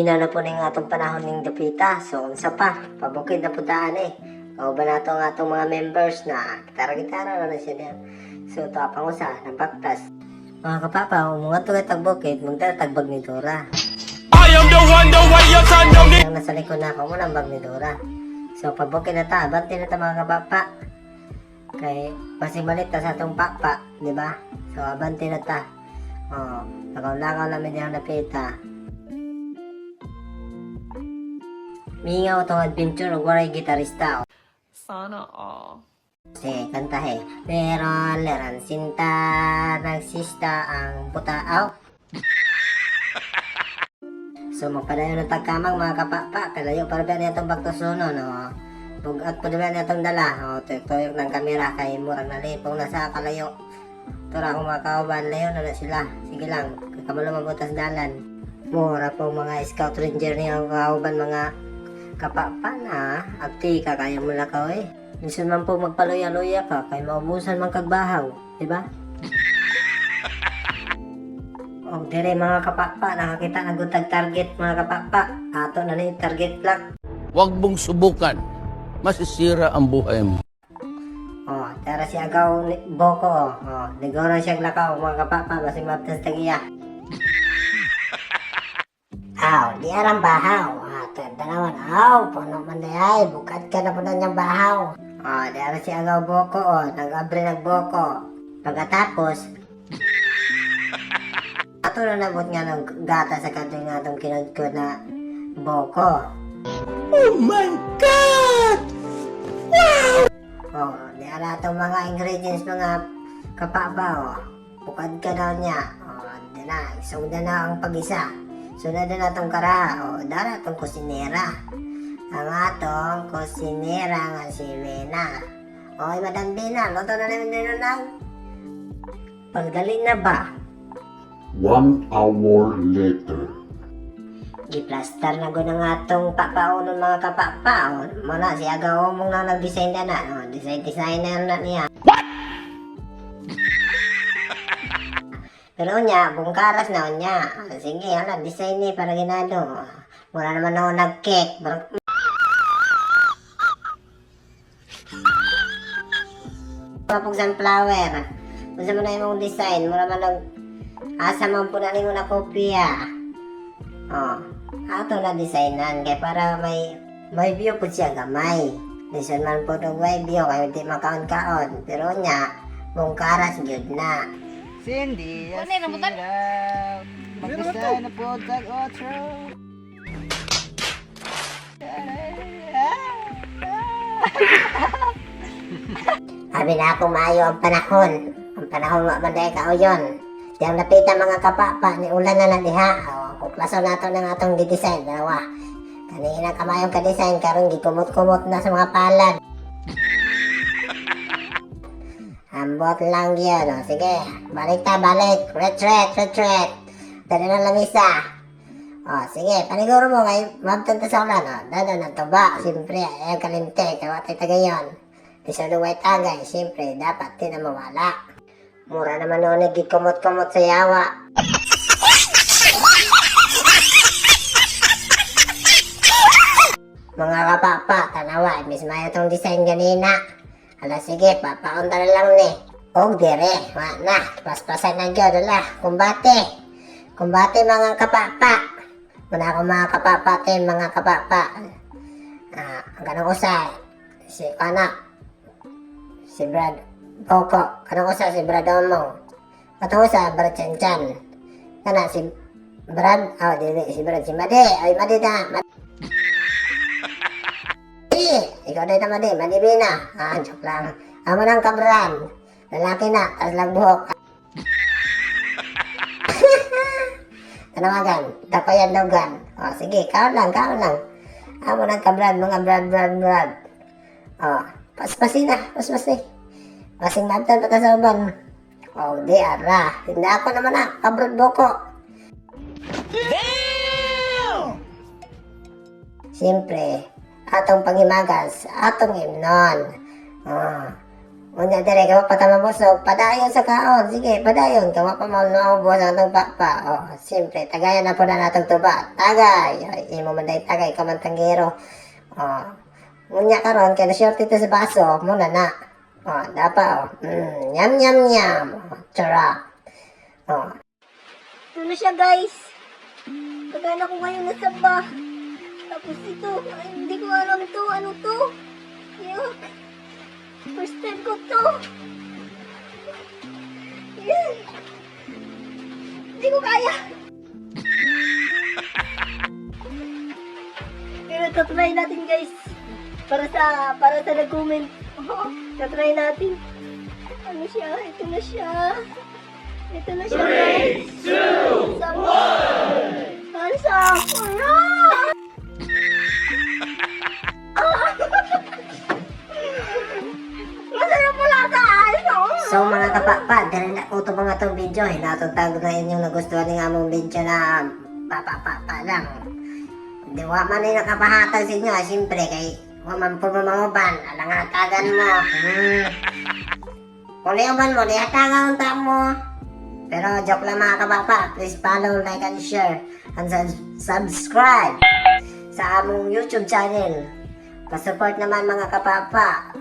Paminaw na po ng atong panahon ng dapita. So, unsa pa, pabukid na po daan eh. O ba na itong atong mga members na gitara-gitara na siya diyan. So, tapang usa, nabaktas. Mga kapapa, umungat to tagbukid, magtatagbag ni Dora. I am the one, the way your son don't need. Ang nasa likod na ako, munang bag ni Dora. So, pabukid na ta, abante na ta mga kapapa. Kay, masimalit ta sa atong papa, di ba? So, abante na ta. O, lakaw-lakaw namin yung napita. Mingaw itong adventure o waray gitarista. Sana all. Kasi kantahe. Leron, leran, sinta, nagsista ang butaaw. So magpadayon ng tagkamang mga kapapa. Kalayo para ba niya itong baktosuno, no? Bugat pa naman niya itong dala. O, tuyok ng kamera kay murang nalipong nasa kalayo. Tura akong mga kauban, layo na sila. Sige lang, kamalo mabutas dalan. Mura po mga scout ranger niya kauban mga kapapa na, abti ka kaya mo lakaw eh. Minsan man po magpaluya-luya ka, kaya maubusan man kagbahaw, di ba? O dire mga kapapa, nakakita na gutag target mga kapapa. Ato na ni target lock. Huwag mong subukan. Masisira ang buhay mo. O, tara si agaw ni Boko o. O, ligaw na siyang lakaw mga kapapa, basi maptas tagiya. Aw, di arang bahaw. Dalawan, aw, puno man ay, bukad ka na po na niyang bahaw. O, di ara si agaw Boko o, nag-abre nagboko. Pagkatapos, ato na nabot nga ng gata sa kanto nga itong kinagkod na Boko. Oh my God! O, di ara itong mga ingredients mga kapapa o. Bukad ka daw niya. O, di na, suda na ang pag-isa. Sunod na itong kara, o dara itong kusinera. Ang atong kusinera nga si Vena. O, Madam Vena, luto na namin din lang. Paggaling na ba? 1 hour later. Giplastar na ko ng atong papaunon mga kapapa. O, muna, si agaw mong na nag-design na na. O, design na niya. Pero niya, bungkaras na niya. Sige, hala, design ni para ginado. Mura naman ako nag-cake. Mapag sunflower. Gusto mo na yung design. Mura man asa man po na rin mo na kopya. Ato na designan. Kaya para may view po siya gamay. Listen man po itong may view. Kaya hindi makaon-kaon. Pero niya, bungkaras yun na. Cindy, mag-design na po tag-outro. Sabi na ako maayo ang panahon. Ang panahon nga banday ka o yun. Diyang napita mga kapapa ni ulan na diha. Kuklaso na ito ng atong di-design. Dalawa. Kanina kamayong ka-design karong gikumot-kumot na sa mga palad. Ambot lang yun. O, sige, balik ta, balik. Retreat. Dali na lang isa. O, sige, paniguro mo ngayon. Mabtan ta sa ulan. O, dada na tuba. Siyempre, ayaw kalimte. Kawatay tagayon. Isaluway tagay. Siyempre, dapat din na mawala. Mura naman noon nagkikumot-kumot sa yawa. Mga kapapa, tanawa. Mismaya itong design ganina. Ala sige, papaunta na lang ni. Og dire, na, paspasan na gyud ala. Kumbate mga kapapa. Muna ako mga kapapa tin mga kapapa. Ganang usay. Si Brad Boko. Ganang usay si Brad Omong. Katong usay Brad Chanchan. Kana si Brad, si Brad si Madi. Ay Madi na. Ikaw na ito, Madi Bina. Joke lang. Amo ng kabran. Lalaki na, tas lang buhok. Tanawagan, tapayan lugan. O, sige, kaon lang. Amo ng kabran, mga brad. O, paspasin na. Pasing mabtan pa sa uban. O, di ara. Hindi ako naman na, kabrad Boko. Damn! Siyempre, atong pangimagas, atong himnon. Unya dire kawa patama busog, padayon sa kaon. Sige, padayon kawa pa mo naubos ang itong pakpa. Oh, siyempre, tagayan na po na natong tuba. Tagay. Ay, imo man day tagay ka man tanggero. Oh. Unya karon kay na-short ito sa baso, muna na. Oh, dapa oh. Nyam nyam nyam. Oh, charap. Oh. Ito na siya guys. Pagkaan ako ngayon nasa ba. Tapos ito, ay, hindi ko alam to. Ano to? Yuck. First time ko to. Yan. Hindi ko kaya. Pero tatry natin guys. Para sa nag-comment. Oh, tatry natin. Ano siya? Ito na siya. Ito na siya guys. 3, 2, 1. Hands up! Alright! Masarap pala guys! So mga kapapa, dahil na ko ito mga itong video, hinatutag na inyong nagustuhan ng among video na papapapa lang. Di wa man ay nakapahatag sa inyo, siyempre kay waman po mamanguban, alang hatagan mo. Kung liuban mo, lihatagan ang tao mo. Pero joke lang mga kapapa, please follow, like, and share, and subscribe sa among YouTube channel. Pasupport naman mga kapapa.